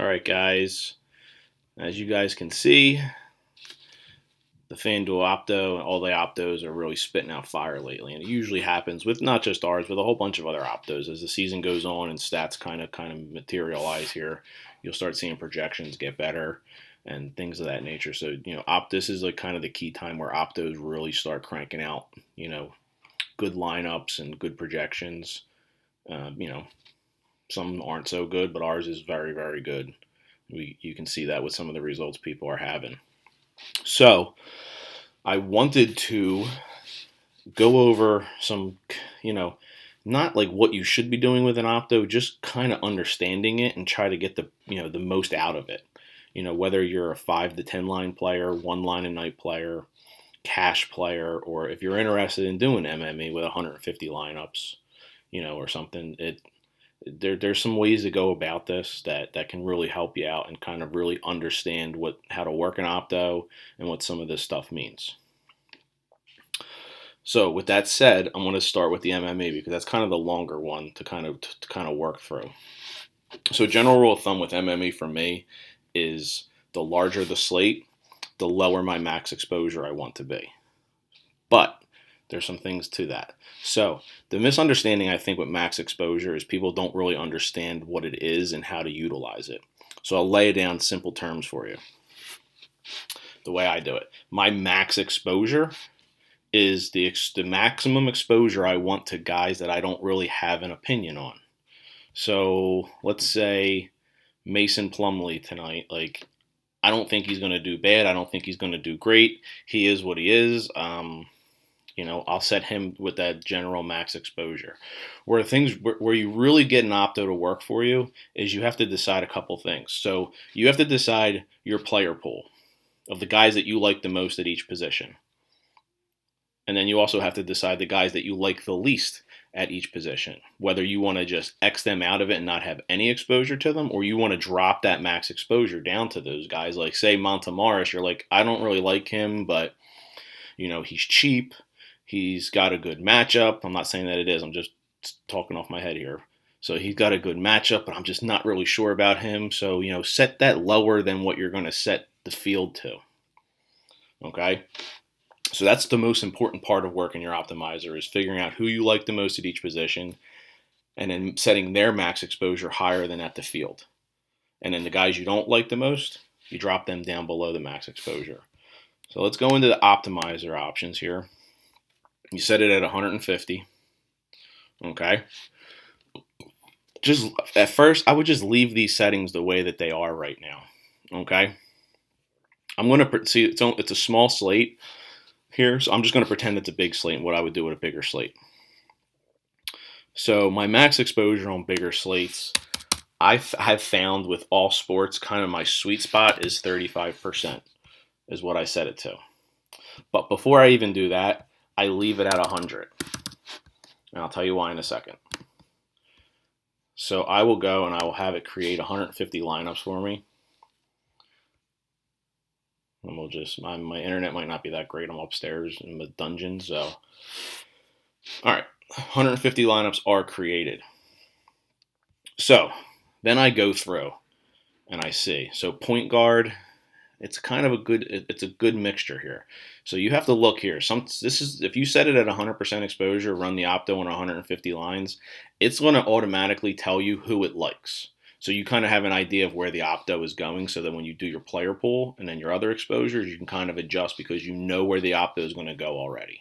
Alright guys, as you guys can see, the FanDuel Opto and all the Optos are really spitting out fire lately. And it usually happens with not just ours, but a whole bunch of other Optos. As the season goes on and stats kind of materialize here, you'll start seeing projections get better and things of that nature. So, this is like kind of the key time where Optos really start cranking out, good lineups and good projections. Uh, you know, some aren't so good, but ours is very, very good. You can see that with some of the results people are having. So I wanted to go over some, not like what you should be doing with an opto, just kind of understanding it and try to get the most out of it. Whether you're a 5 to 10 line player, one line a night player, cash player, or if you're interested in doing MME with 150 lineups, or something, there's some ways to go about this that can really help you out and kind of really understand how to work an opto and what some of this stuff means. So with that said, I'm going to start with the MME because that's kind of the longer one to kind of work through. So general rule of thumb with MME for me is the larger the slate, the lower my max exposure I want to be. But there's some things to that. So the misunderstanding I think with max exposure is people don't really understand what it is and how to utilize it. So I'll lay it down in simple terms for you. The way I do it, my max exposure is the maximum exposure I want to guys that I don't really have an opinion on. So let's say Mason Plumlee tonight. Like, I don't think he's going to do bad. I don't think he's going to do great. He is what he is. I'll set him with that general max exposure. Where you really get an opto to work for you is you have to decide a couple things. So you have to decide your player pool of the guys that you like the most at each position. And then you also have to decide the guys that you like the least at each position, whether you want to just X them out of it and not have any exposure to them, or you want to drop that max exposure down to those guys. Like, say, Montemarris, you're like, I don't really like him, but, he's cheap. He's got a good matchup. I'm not saying that it is. I'm just talking off my head here. So he's got a good matchup, but I'm just not really sure about him. So, set that lower than what you're going to set the field to. Okay? So that's the most important part of working your optimizer, is figuring out who you like the most at each position and then setting their max exposure higher than at the field. And then the guys you don't like the most, you drop them down below the max exposure. So let's go into the optimizer options here. You set it at 150. Okay. Just at first, I would just leave these settings the way that they are right now. Okay. I'm going to see it's a small slate here, so I'm just going to pretend it's a big slate and what I would do with a bigger slate. So my max exposure on bigger slates, I've found with all sports, kind of my sweet spot is 35% is what I set it to. But before I even do that, I leave it at 100. And I'll tell you why in a second. So I will go and I will have it create 150 lineups for me. And we'll just, my internet might not be that great. I'm upstairs in the dungeon, so. All right, 150 lineups are created. So then I go through and I see. So point guard, it's kind of it's a good mixture here. So you have to look here. If you set it at 100% exposure, run the opto on 150 lines, it's going to automatically tell you who it likes. So you kind of have an idea of where the opto is going, so that when you do your player pool and then your other exposures, you can kind of adjust because you know where the opto is going to go already.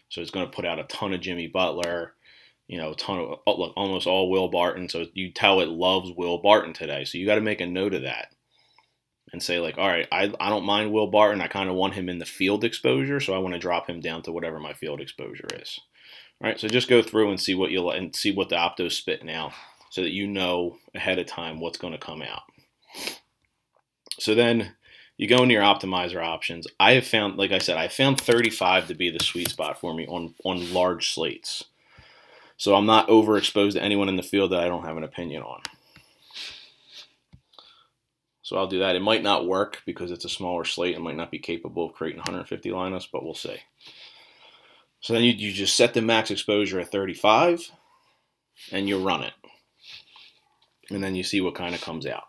So it's going to put out a ton of Jimmy Butler, a ton of almost all Will Barton. So you tell it loves Will Barton today. So you got to make a note of that and say, like, all right, I don't mind Will Barton. I kind of want him in the field exposure, so I want to drop him down to whatever my field exposure is. All right, so just go through and see what the opto is spitting out, so that you know ahead of time what's going to come out. So then you go into your optimizer options. I have found, like I said, I found 35 to be the sweet spot for me on large slates. So I'm not overexposed to anyone in the field that I don't have an opinion on. So I'll do that. It might not work because it's a smaller slate. It might not be capable of creating 150 lineups, but we'll see. So then you just set the max exposure at 35 and you run it. And then you see what kind of comes out.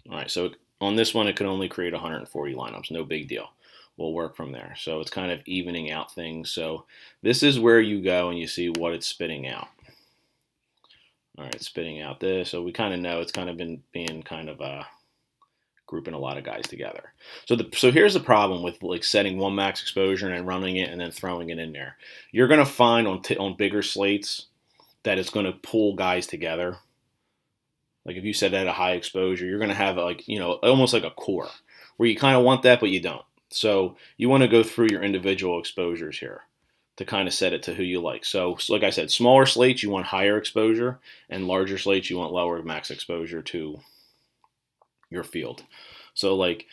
All right, so on this one, it can only create 140 lineups. No big deal. We'll work from there. So it's kind of evening out things. So this is where you go and you see what it's spitting out. All right, spitting out this. So we kind of know it's kind of been being kind of grouping a lot of guys together. So here's the problem with like setting one max exposure and then running it and then throwing it in there. You're gonna find on bigger slates that it's gonna pull guys together. Like if you set that at a high exposure, you're gonna have like almost like a core where you kind of want that but you don't. So you want to go through your individual exposures here to kind of set it to who you like. So like I said, smaller slates you want higher exposure, and larger slates you want lower max exposure to your field. So like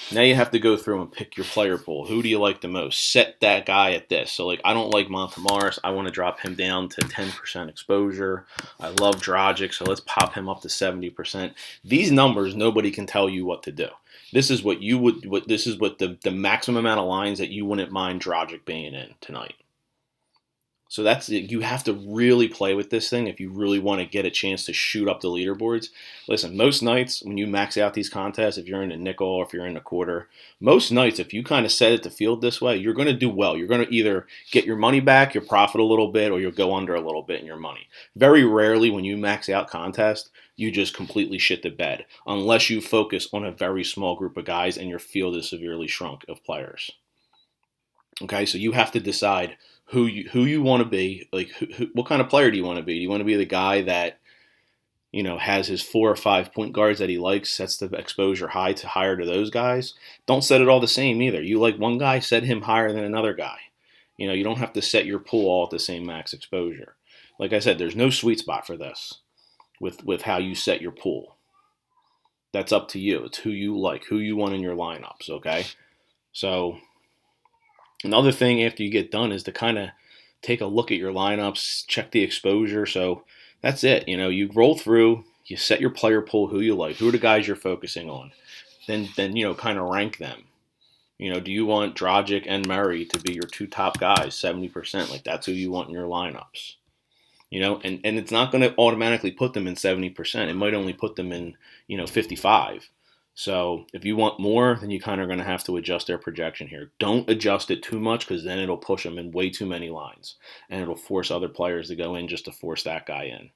now you have to go through and pick your player pool. Who do you like the most? Set that guy at this. So like I don't like Montemar's. I want to drop him down to 10% exposure. I love Dragic, so let's pop him up to 70%. These numbers, nobody can tell you what to do. This is what you would. This is what the maximum amount of lines that you wouldn't mind Dragic being in tonight. So that's you have to really play with this thing if you really want to get a chance to shoot up the leaderboards. Listen, most nights when you max out these contests, if you're in a nickel or if you're in a quarter, most nights if you kind of set it to field this way, you're going to do well. You're going to either get your money back, your profit a little bit, or you'll go under a little bit in your money. Very rarely when you max out contest, you just completely shit the bed unless you focus on a very small group of guys and your field is severely shrunk of players. Okay, so you have to decide who you want to be. Like, what kind of player do you want to be? Do you want to be the guy that has his 4 or 5 point guards that he likes, sets the exposure higher to those guys? Don't set it all the same either. You like one guy, set him higher than another guy. You don't have to set your pool all at the same max exposure. Like I said, there's no sweet spot for this with how you set your pool. That's up to you. It's who you like, who you want in your lineups. Okay, so. Another thing after you get done is to kind of take a look at your lineups, check the exposure. So that's it. You roll through, you set your player pool, who you like, who are the guys you're focusing on. Then kind of rank them. Do you want Dragic and Murray to be your two top guys, 70%? Like that's who you want in your lineups. And it's not going to automatically put them in 70%. It might only put them in 55. So if you want more, then you kind of going to have to adjust their projection here. Don't adjust it too much because then it'll push them in way too many lines. And it'll force other players to go in just to force that guy in.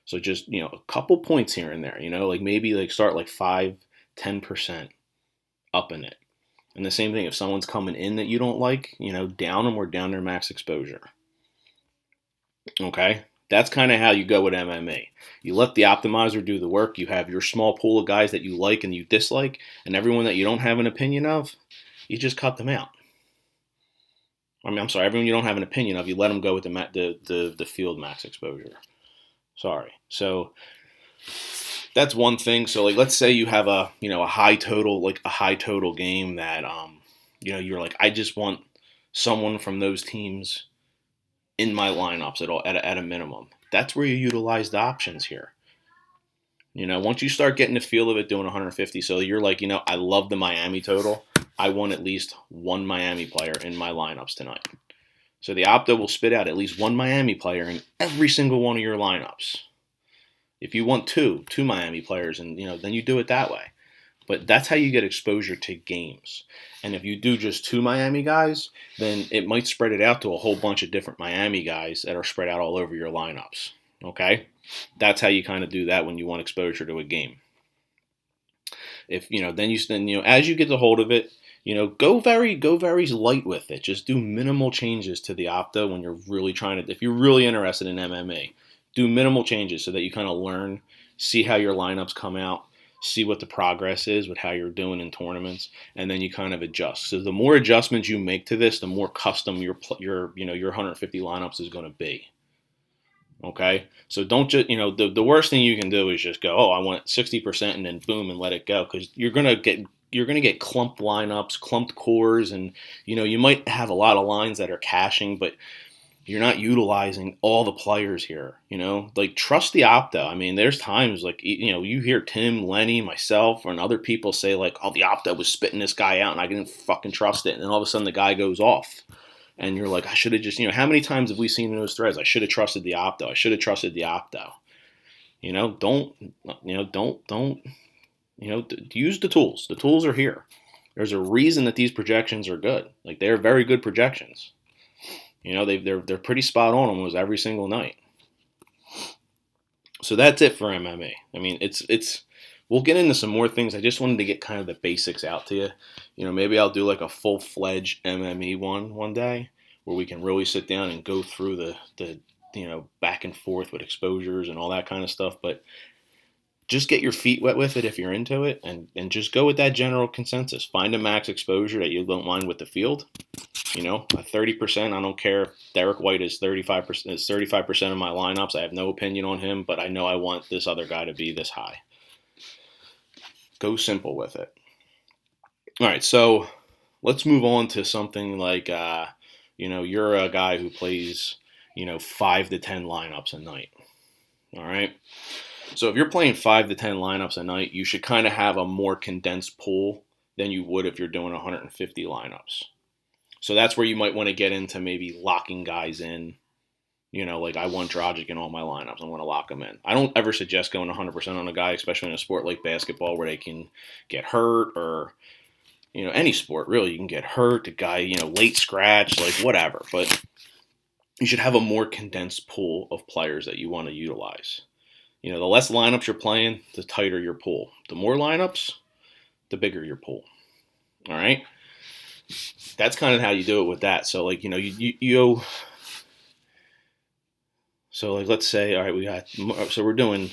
So just, a couple points here and there, like maybe like start like 5-10% up in it. And the same thing, if someone's coming in that you don't like, down them or down their max exposure. Okay? That's kind of how you go with MMA. You let the optimizer do the work. You have your small pool of guys that you like and you dislike, and everyone that you don't have an opinion of, you just cut them out. I'm sorry, everyone you don't have an opinion of, you let them go with the field max exposure. Sorry. So that's one thing. So like, let's say you have a high total game that you're like, I just want someone from those teams in my lineups at a minimum. That's where you utilize the options here. Once you start getting the feel of it doing 150, so you're like, I love the Miami total. I want at least one Miami player in my lineups tonight. So the Opta will spit out at least one Miami player in every single one of your lineups. If you want two Miami players, and then you do it that way. But that's how you get exposure to games. And if you do just two Miami guys, then it might spread it out to a whole bunch of different Miami guys that are spread out all over your lineups. Okay? That's how you kind of do that when you want exposure to a game. If then as you get the hold of it, go very light with it. Just do minimal changes to the Opta when you're really if you're really interested in MMA, do minimal changes so that you kind of learn, see how your lineups come out, see what the progress is with how you're doing in tournaments, and then you kind of adjust. So the more adjustments you make to this, the more custom your 150 lineups is going to be. Okay, so don't just the worst thing you can do is just go, I want 60% and then boom and let it go, because you're gonna get clumped lineups, clumped cores, and you might have a lot of lines that are caching, but you're not utilizing all the players here. Like trust the Opta. I mean, there's times like you hear Tim, Lenny, myself, and other people say like, the Opta was spitting this guy out and I didn't fucking trust it, and then all of a sudden the guy goes off. And you're like, I should have just, how many times have we seen in those threads? I should have trusted the Opta. I should have trusted the Opta. Don't use the tools. The tools are here. There's a reason that these projections are good. Like, they're very good projections. They're pretty spot on almost every single night. So that's it for MMA. I mean, it's we'll get into some more things. I just wanted to get kind of the basics out to you. Maybe I'll do like a full-fledged MMA one day where we can really sit down and go through the back and forth with exposures and all that kind of stuff. But just get your feet wet with it if you're into it, and just go with that general consensus. Find a max exposure that you don't mind with the field. A 30%. I don't care if Derek White is 35%. Is 35% of my lineups. I have no opinion on him, but I know I want this other guy to be this high. Go simple with it. All right, so let's move on to something like you're a guy who plays 5 to 10 lineups a night. All right. So if you're playing 5 to 10 lineups a night, you should kind of have a more condensed pool than you would if you're doing 150 lineups. So that's where you might want to get into maybe locking guys in. Like I want Dragic in all my lineups. I want to lock them in. I don't ever suggest going 100% on a guy, especially in a sport like basketball where they can get hurt, or any sport really. You can get hurt, a guy, late scratch, like whatever. But you should have a more condensed pool of players that you want to utilize. The less lineups you're playing, the tighter your pool. The more lineups, the bigger your pool. All right? That's kind of how you do it with that. So, like, so like, let's say, all right, so we're doing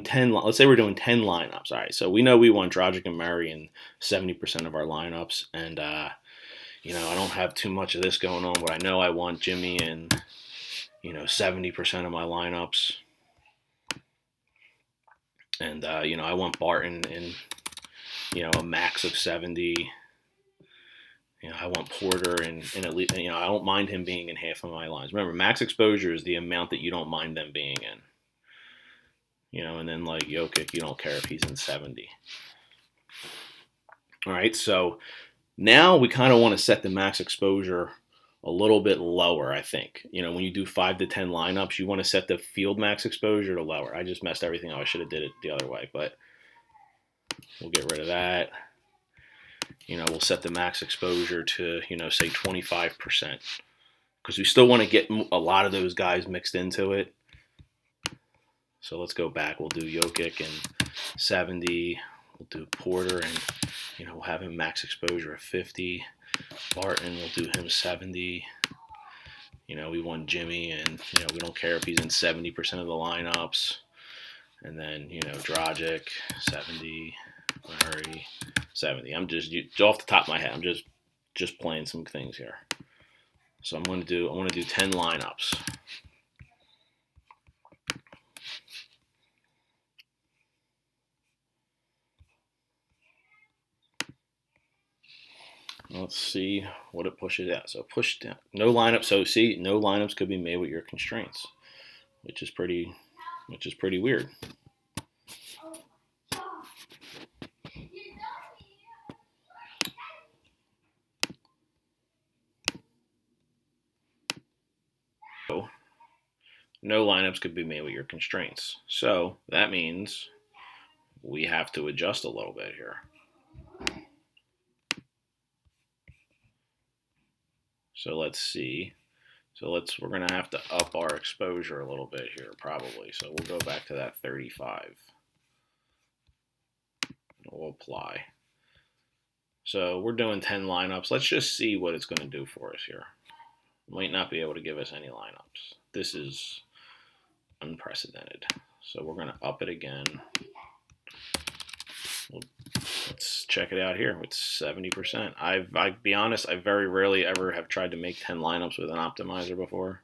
10, let's say we're doing 10 lineups. All right, so we know we want Dragic and Murray in 70% of our lineups. And, I don't have too much of this going on, but I know I want Jimmy in 70% of my lineups. And, I want Barton in, a max of 70. I want Porter in at least, I don't mind him being in half of my lines. Remember, max exposure is the amount that you don't mind them being in. And then like Jokic, you don't care if he's in 70. All right, so now we kind of want to set the max exposure a little bit lower, I think. When you do 5 to 10 lineups, you want to set the field max exposure to lower. I just messed everything up. I should have did it the other way, but we'll get rid of that. We'll set the max exposure to, say 25%, because we still want to get a lot of those guys mixed into it. So let's go back. We'll do Jokic and 70. We'll do Porter and, we'll have him max exposure of 50. Barton, we'll do him 70. We want Jimmy, and, we don't care if he's in 70% of the lineups. And then, Dragic, 70. Murray, 70. I'm just off the top of my head. I'm just playing some things here. So I want to do 10 lineups. Let's see what it pushes out. So push down. No lineups. So see, no lineups could be made with your constraints, which is pretty weird. So no lineups could be made with your constraints. So that means we have to adjust a little bit here. So let's see. So we're going to have to up our exposure a little bit here, probably. So we'll go back to that 35. We'll apply. So we're doing 10 lineups. Let's just see what it's going to do for us here. Might not be able to give us any lineups. This is unprecedented. So we're going to up it again. Let's check it out here. It's 70%. I'll be honest, I very rarely ever have tried to make 10 lineups with an optimizer before.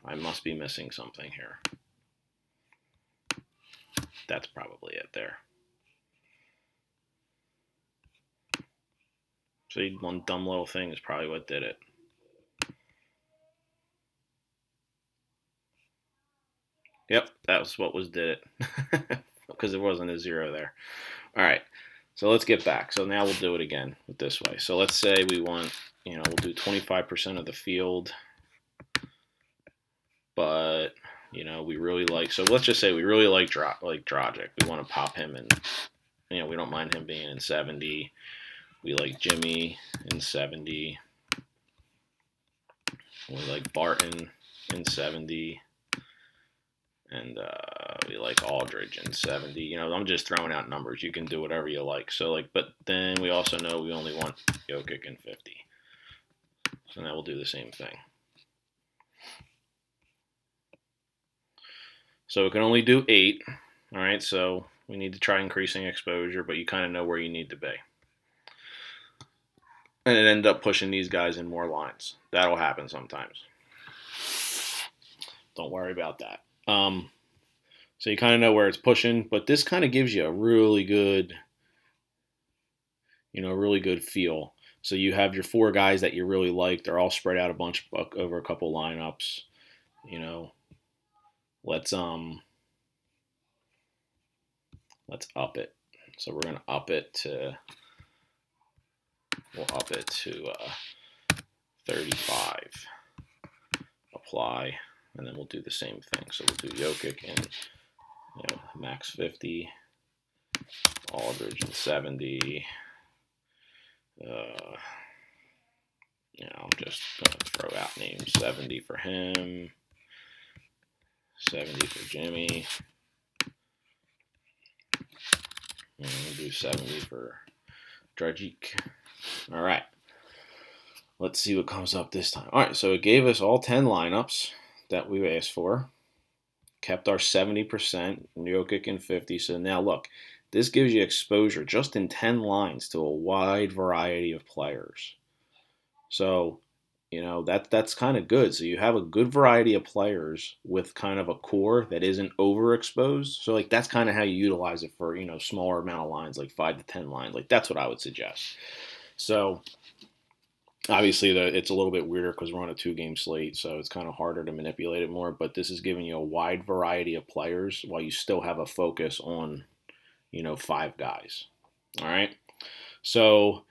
I must be missing something here. That's probably it there. See, one dumb little thing is probably what did it. Yep, that was what did it. Because it wasn't a 0 there. All right, so let's get back. So now we'll do it again with this way. So let's say we want, we'll do 25% of the field, but You know, we really like. So let's just say we really like Dragic. We want to pop him, and you know, we don't mind him being in 70. We like Jimmy in 70. We like Barton in 70. And we like Aldridge in 70. You know, I'm just throwing out numbers. You can do whatever you like. So, like, but then we also know we only want Jokic in 50. So now we'll do the same thing. So we can only do 8. All right, so we need to try increasing exposure, but you kind of know where you need to be. And it ended up pushing these guys in more lines. That'll happen sometimes. Don't worry about that. So you kind of know where it's pushing, but this kind of gives you a really good, really good feel. So you have your 4 guys that you really like. They're all spread out a bunch over a couple lineups. You know, let's up it. So we're gonna up it to. We'll up it to 35. Apply, and then we'll do the same thing. So we'll do Jokic and max 50, Aldridge in 70. I'm just gonna throw out names. 70 for him, 70 for Jimmy, and we'll do 70 for Dragic. All right. Let's see what comes up this time. All right, so it gave us all 10 lineups that we asked for. Kept our 70%, Jokic and 50. So now look, this gives you exposure just in 10 lines to a wide variety of players. So, that's kind of good. So you have a good variety of players with kind of a core that isn't overexposed. So like that's kind of how you utilize it for, smaller amount of lines, like 5 to 10 lines. Like that's what I would suggest. So obviously, it's a little bit weirder because we're on a 2-game slate, so it's kind of harder to manipulate it more. But this is giving you a wide variety of players while you still have a focus on, 5 guys. All right. So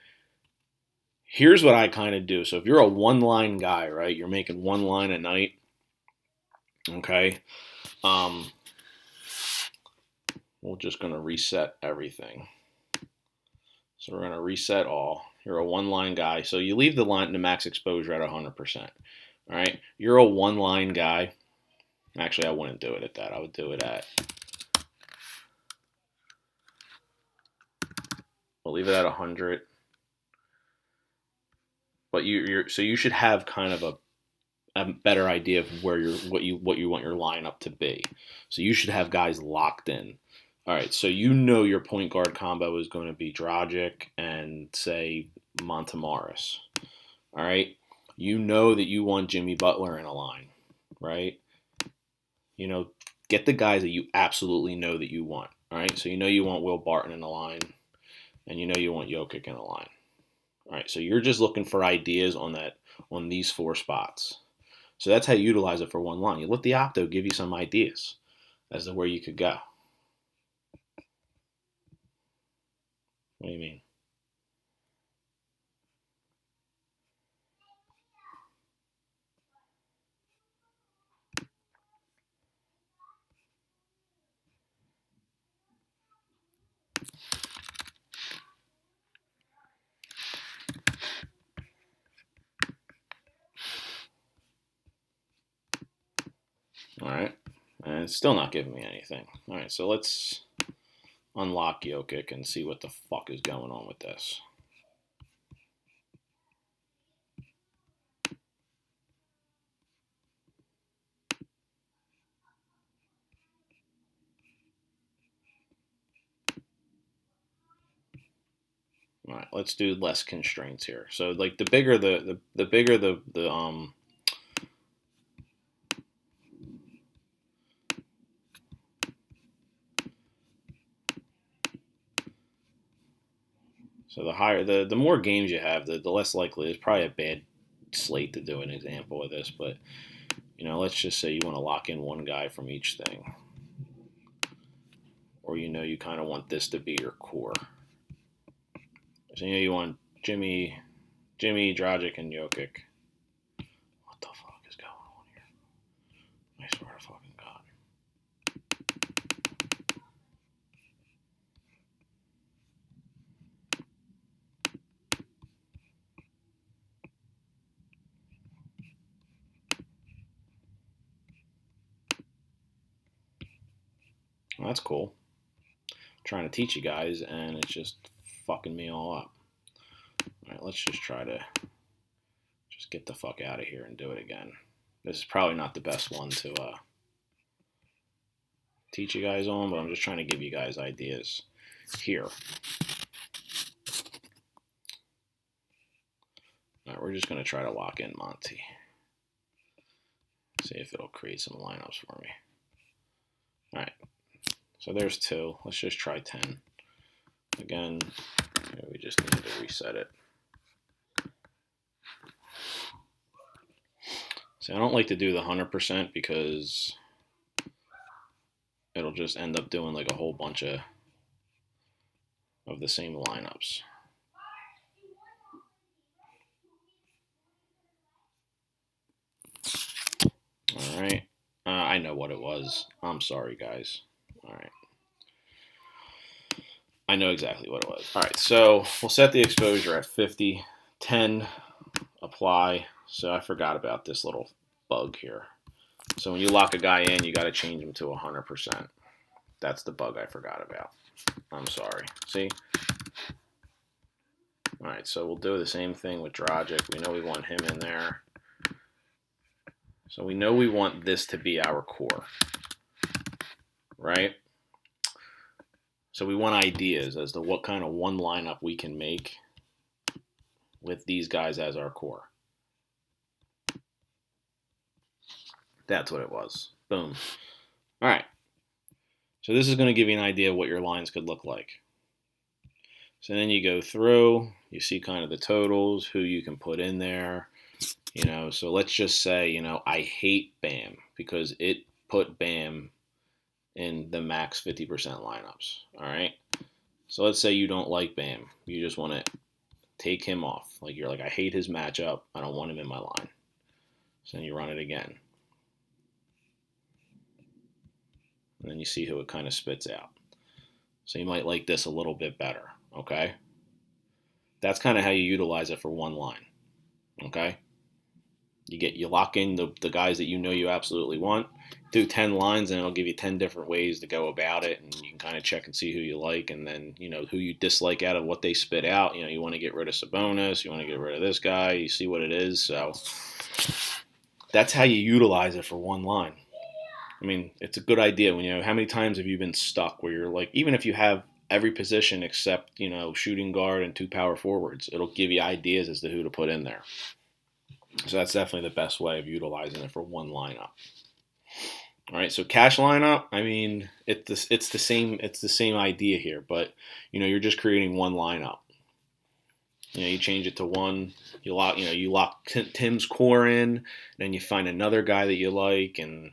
here's what I kind of do. So if you're a one-line guy, right, you're making one line a night. Okay. We're just gonna reset everything. So we're gonna reset all. You're a one-line guy, so you leave the max exposure at 100%. All right, you're a one-line guy. Actually, I wouldn't do it at that. I would do it at. We'll leave it at 100. But so you should have kind of a better idea of what you want your lineup to be. So you should have guys locked in. All right, so your point guard combo is going to be Dragic and say Montemarris. All right, you know that you want Jimmy Butler in a line, right? Get the guys that you absolutely know that you want. All right, so you want Will Barton in a line, and you want Jokic in a line. All right, so you're just looking for ideas on these 4 spots. So that's how you utilize it for one line. You let the Octo give you some ideas as to where you could go. What do you mean? All right, and it's still not giving me anything. All right, so let's unlock Jokic and see what the fuck is going on with this. All right, let's do less constraints here. So like the bigger the bigger the so the higher the more games you have, the less likely. It's probably a bad slate to do an example of this, but let's just say you want to lock in one guy from each thing, or you kind of want this to be your core. So you want Jimmy, Dragic, and Jokic. What the fuck is going on here? I swear to fucking God. Well, that's cool. I'm trying to teach you guys, and it's just fucking me all up. All right, let's just try to just get the fuck out of here and do it again. This is probably not the best one to teach you guys on, but I'm just trying to give you guys ideas here. All right, we're just going to try to lock in Monty. See if it'll create some lineups for me. All right, so there's 2. Let's just try 10. Again, we just need to reset it. See, I don't like to do the 100% because it'll just end up doing like a whole bunch of the same lineups. All right. I know what it was. I'm sorry, guys. All right. I know exactly what it was. All right, so we'll set the exposure at 50, 10, apply. So I forgot about this little bug here. So when you lock a guy in, you got to change him to 100%. That's the bug I forgot about. I'm sorry. See? All right, so we'll do the same thing with Dragic. We know we want him in there. So we know we want this to be our core, right? So we want ideas as to what kind of one lineup we can make with these guys as our core. That's what it was. Boom. All right. So this is going to give you an idea of what your lines could look like. So then you go through, you see kind of the totals, who you can put in there. So let's just say, I hate Bam because it put Bam in the max 50% lineups. All right. So let's say you don't like Bam. You just want to take him off. Like you're like, I hate his matchup. I don't want him in my line. So then you run it again. And then you see who it kind of spits out. So you might like this a little bit better. Okay. That's kind of how you utilize it for one line. Okay. You lock in the guys that you absolutely want, do 10 lines, and it'll give you 10 different ways to go about it, and you can kind of check and see who you like, and then who you dislike out of what they spit out. You want to get rid of Sabonis, you want to get rid of this guy, you see what it is. So that's how you utilize it for one line. I mean, it's a good idea. How many times have you been stuck where you're like, even if you have every position except shooting guard and 2 power forwards, it'll give you ideas as to who to put in there. So that's definitely the best way of utilizing it for one lineup. All right, so cash lineup. I mean, it's the same idea here, but you're just creating one lineup. You change it to 1. You lock Tim's core in, then you find another guy that you like, and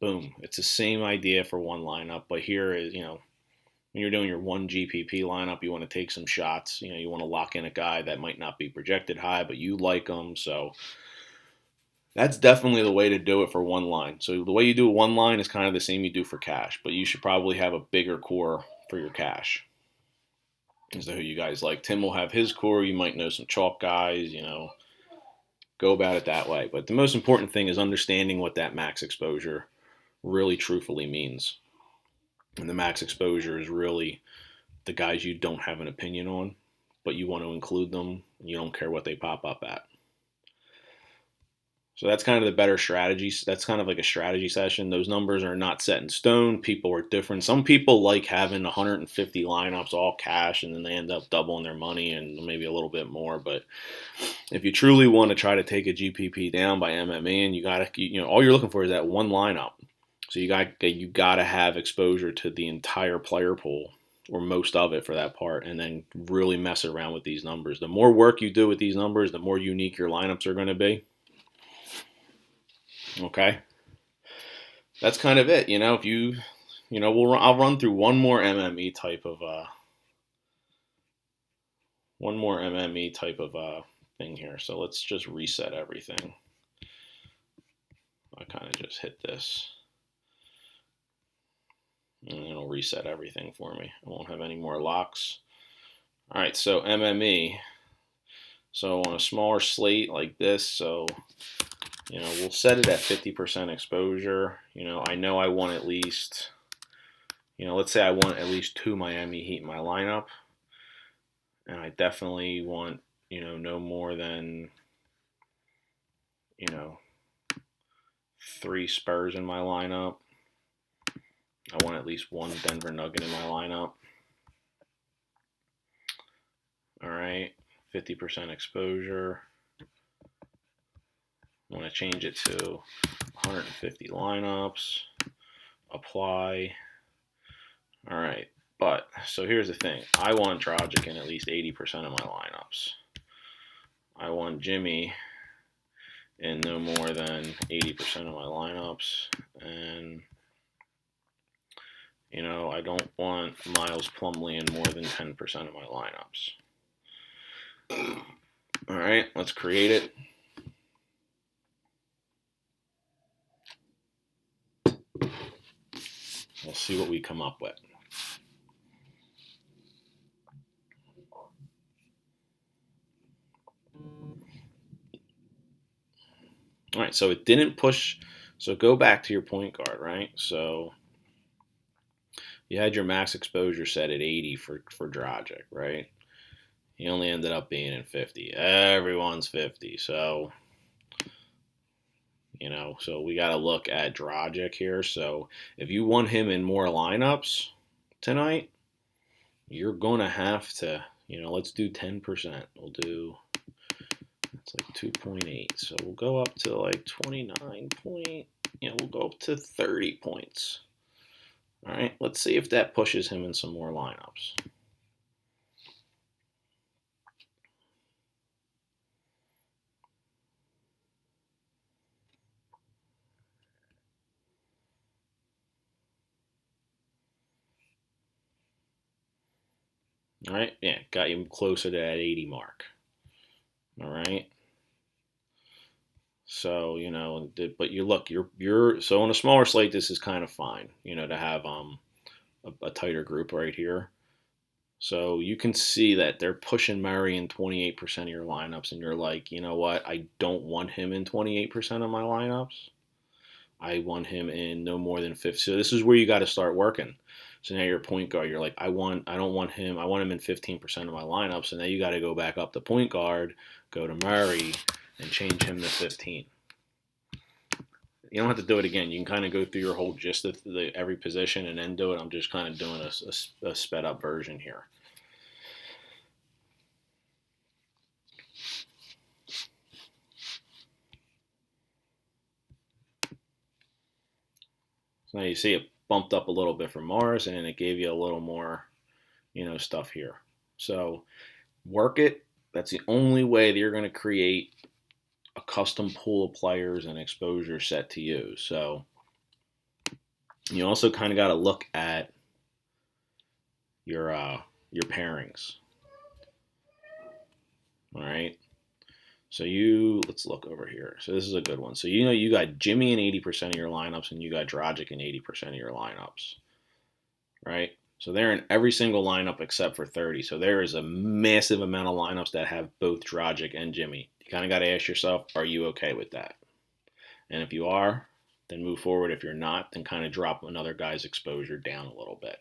boom, it's the same idea for one lineup. But here is when you're doing your 1 GPP lineup, you want to take some shots. You want to lock in a guy that might not be projected high, but you like him. So that's definitely the way to do it for one line. So the way you do one line is kind of the same you do for cash, but you should probably have a bigger core for your cash. As to who you guys like. Tim will have his core. You might know some chalk guys, Go about it that way. But the most important thing is understanding what that max exposure really truthfully means. And the max exposure is really the guys you don't have an opinion on, but you want to include them. And you don't care what they pop up at. So that's kind of the better strategy. That's kind of like a strategy session. Those numbers are not set in stone. People are different. Some people like having 150 lineups all cash, and then they end up doubling their money and maybe a little bit more. But if you truly want to try to take a GPP down by MMA, and you got to, all you're looking for is that one lineup. So you got to have exposure to the entire player pool, or most of it for that part, and then really mess around with these numbers. The more work you do with these numbers, the more unique your lineups are going to be. Okay, that's kind of it. If you, I'll run through one more MME type of thing here. So let's just reset everything. I kind of just hit this. And it'll reset everything for me. I won't have any more locks. All right, so MME. So on a smaller slate like this, so, we'll set it at 50% exposure. I know I want at least, let's say I want at least 2 Miami Heat in my lineup, and I definitely want, no more than, you know, 3 Spurs in my lineup. I want at least 1 Denver Nugget in my lineup. All right, 50% exposure. I want to change it to 150 lineups. Apply. All right, so here's the thing. I want Dragic in at least 80% of my lineups. I want Jimmy in no more than 80% of my lineups. And, I don't want Miles Plumlee in more than 10% of my lineups. All right, let's create it. We'll see what we come up with. All right, so it didn't push. So go back to your point guard, right? So you had your max exposure set at 80 for Dragic, right? He only ended up being in 50. Everyone's 50. So, so we got to look at Dragic here. So if you want him in more lineups tonight, you're going to have to, let's do 10%. We'll do, it's like 2.8. So we'll go up to like 29 point, we'll go up to 30 points. All right, let's see if that pushes him in some more lineups. All right, yeah, got you closer to that 80 mark. All right. So, but you're so on a smaller slate, this is kind of fine, to have a tighter group right here. So you can see that they're pushing Murray in 28% of your lineups, and you're like, you know what? I don't want him in 28% of my lineups. I want him in no more than 50. So this is where you got to start working. So now you're point guard. You're like, I don't want him. I want him in 15% of my lineup. So now you got to go back up to point guard, go to Murray, and change him to 15. You don't have to do it again. You can kind of go through your whole gist of every position and then do it. I'm just kind of doing a sped up version here. So now you see it bumped up a little bit for Mars, and then it gave you a little more, stuff here. So work it. That's the only way that you're going to create a custom pool of players and exposure set to use. So you also kind of got to look at your pairings. All right. So let's look over here. So this is a good one. So you got Jimmy in 80% of your lineups, and you got Dragic in 80% of your lineups, right? So they're in every single lineup except for 30. So there is a massive amount of lineups that have both Dragic and Jimmy. You kind of got to ask yourself, are you okay with that? And if you are, then move forward. If you're not, then kind of drop another guy's exposure down a little bit.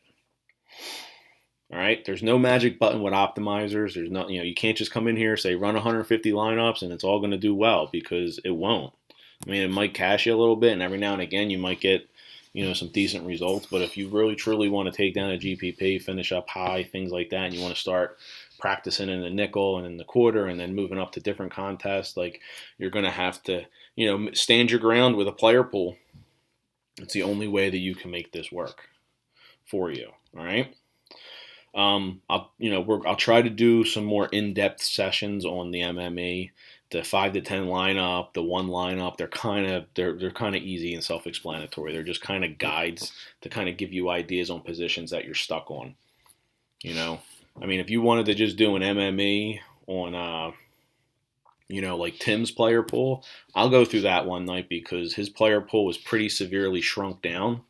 All right, there's no magic button with optimizers. There's no, you can't just come in here, say run 150 lineups and it's all going to do well, because it won't. I mean, it might cash you a little bit, and every now and again you might get, some decent results. But if you really truly want to take down a GPP, finish up high, things like that, and you want to start practicing in the nickel and in the quarter, and then moving up to different contests, like, you're going to have to, stand your ground with a player pool. It's the only way that you can make this work for you. All right. I'll try to do some more in-depth sessions on the MME, the 5 to 10 lineup, the one lineup. They're kind of easy and self-explanatory. They're just kind of guides to kind of give you ideas on positions that you're stuck on. I mean, if you wanted to just do an MME on, like Tim's player pool, I'll go through that one night, because his player pool was pretty severely shrunk down.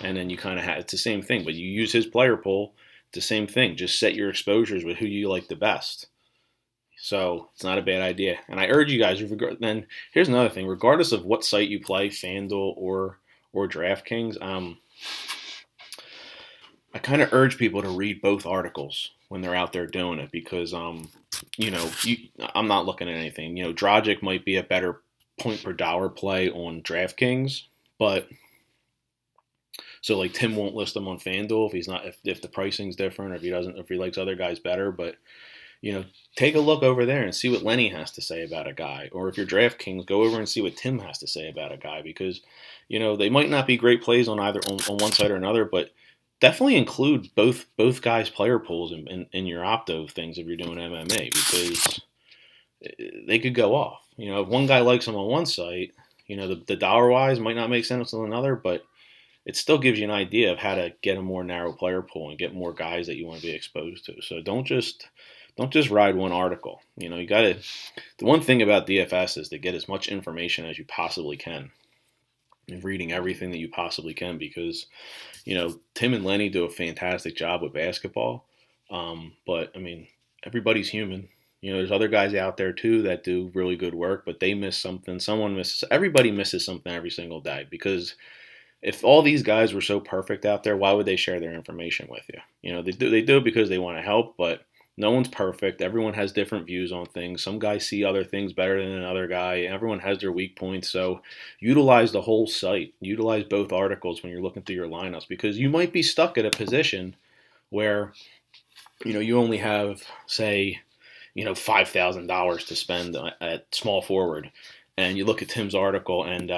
And then you kind of have, it's the same thing, but you use his player pool, it's the same thing. Just set your exposures with who you like the best. So it's not a bad idea. And I urge you guys, then here's another thing, regardless of what site you play, FanDuel or DraftKings, I kind of urge people to read both articles when they're out there doing it because, I'm not looking at anything. Dragic might be a better point per dollar play on DraftKings, but so like Tim won't list him on FanDuel if he's not if the pricing's different or if he likes other guys better. But you know, take a look over there and see what Lenny has to say about a guy. Or if you're DraftKings, go over and see what Tim has to say about a guy because, they might not be great plays on either on one side or another, but definitely include both guys' player pools in your opto things if you're doing MMA because they could go off. If one guy likes them on one site, the dollar wise might not make sense on another, but it still gives you an idea of how to get a more narrow player pool and get more guys that you want to be exposed to. So don't just ride one article. You got to. The one thing about DFS is to get as much information as you possibly can, and reading everything that you possibly can because, Tim and Lenny do a fantastic job with basketball. But I mean, everybody's human. There's other guys out there too that do really good work, but they miss something. Someone misses. Everybody misses something every single day because if all these guys were so perfect out there, why would they share their information with you? They do it because they want to help, but no one's perfect. Everyone has different views on things. Some guys see other things better than another guy. Everyone has their weak points. So utilize the whole site. Utilize both articles when you're looking through your lineups because you might be stuck at a position where you only have, say, $5,000 to spend at small forward, and you look at Tim's article and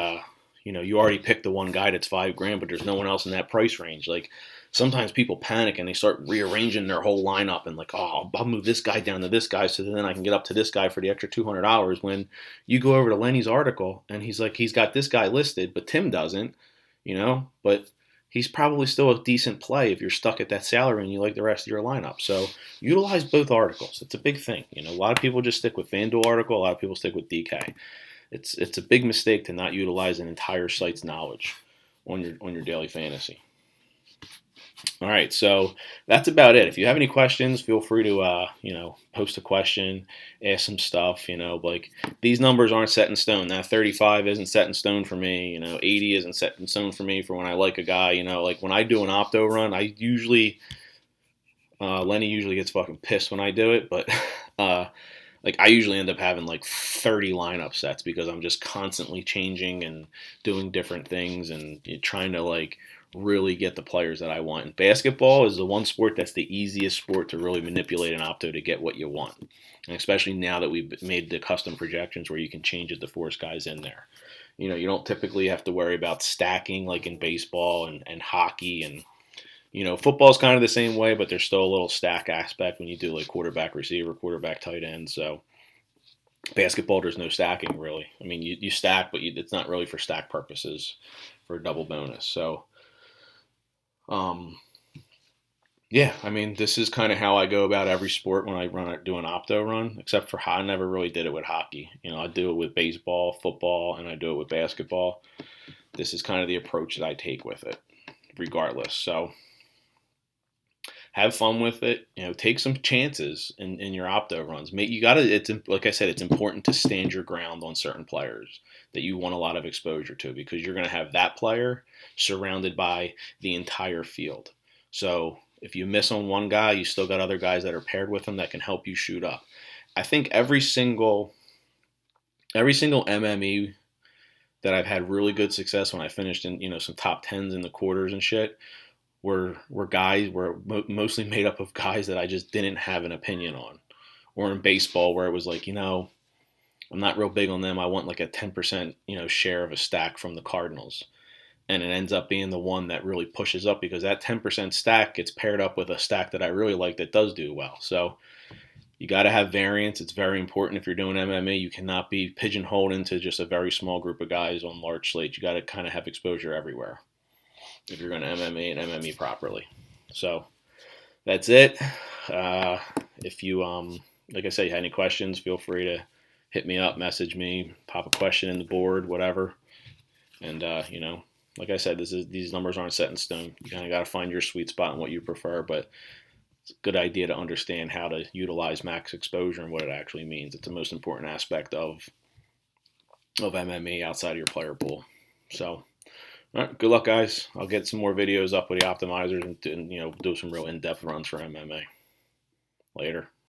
you already picked the one guy that's $5,000, but there's no one else in that price range. Like sometimes people panic and they start rearranging their whole lineup and like, oh, I'll move this guy down to this guy so then I can get up to this guy for the extra $200. When you go over to Lenny's article and he's like, he's got this guy listed, but Tim doesn't, but he's probably still a decent play if you're stuck at that salary and you like the rest of your lineup. So utilize both articles. It's a big thing. A lot of people just stick with FanDuel article. A lot of people stick with DK. It's a big mistake to not utilize an entire site's knowledge on your daily fantasy. All right, so that's about it. If you have any questions, feel free to post a question, ask some stuff. Like these numbers aren't set in stone. That 35 isn't set in stone for me. 80 isn't set in stone for me for when I like a guy. Like when I do an opto run, I usually Lenny usually gets fucking pissed when I do it, but like I usually end up having like 30 lineup sets because I'm just constantly changing and doing different things and trying to like really get the players that I want. And basketball is the one sport that's the easiest sport to really manipulate an opto to get what you want. And especially now that we've made the custom projections where you can change it to force guys in there. You don't typically have to worry about stacking like in baseball and hockey and football's kind of the same way, but there's still a little stack aspect when you do like quarterback receiver, quarterback tight end. So basketball, there's no stacking really. I mean, you stack, but it's not really for stack purposes for a double bonus. So, yeah, I mean, this is kind of how I go about every sport when I do an opto run, except for I never really did it with hockey. I do it with baseball, football, and I do it with basketball. This is kind of the approach that I take with it, regardless. So have fun with it. Take some chances in your opto runs. It's like I said, it's important to stand your ground on certain players that you want a lot of exposure to because you're going to have that player surrounded by the entire field. So if you miss on one guy, you still got other guys that are paired with him that can help you shoot up. I think every single MME that I've had really good success when I finished in some top tens in the quarters and shit were mostly made up of guys that I just didn't have an opinion on. Or in baseball where it was like, I'm not real big on them. I want like a 10% share of a stack from the Cardinals. And it ends up being the one that really pushes up because that 10% stack gets paired up with a stack that I really like that does do well. So you got to have variance. It's very important if you're doing MMA. You cannot be pigeonholed into just a very small group of guys on large slates. You got to kind of have exposure everywhere if you're going to MMA and MME properly. So that's it. If you, like I said, you had any questions, feel free to hit me up, message me, pop a question in the board, whatever. And, like I said, these numbers aren't set in stone. You kind of got to find your sweet spot and what you prefer, but it's a good idea to understand how to utilize max exposure and what it actually means. It's the most important aspect of MMA outside of your player pool. So, All right, good luck, guys. I'll get some more videos up with the optimizers and do some real in-depth runs for MMA later.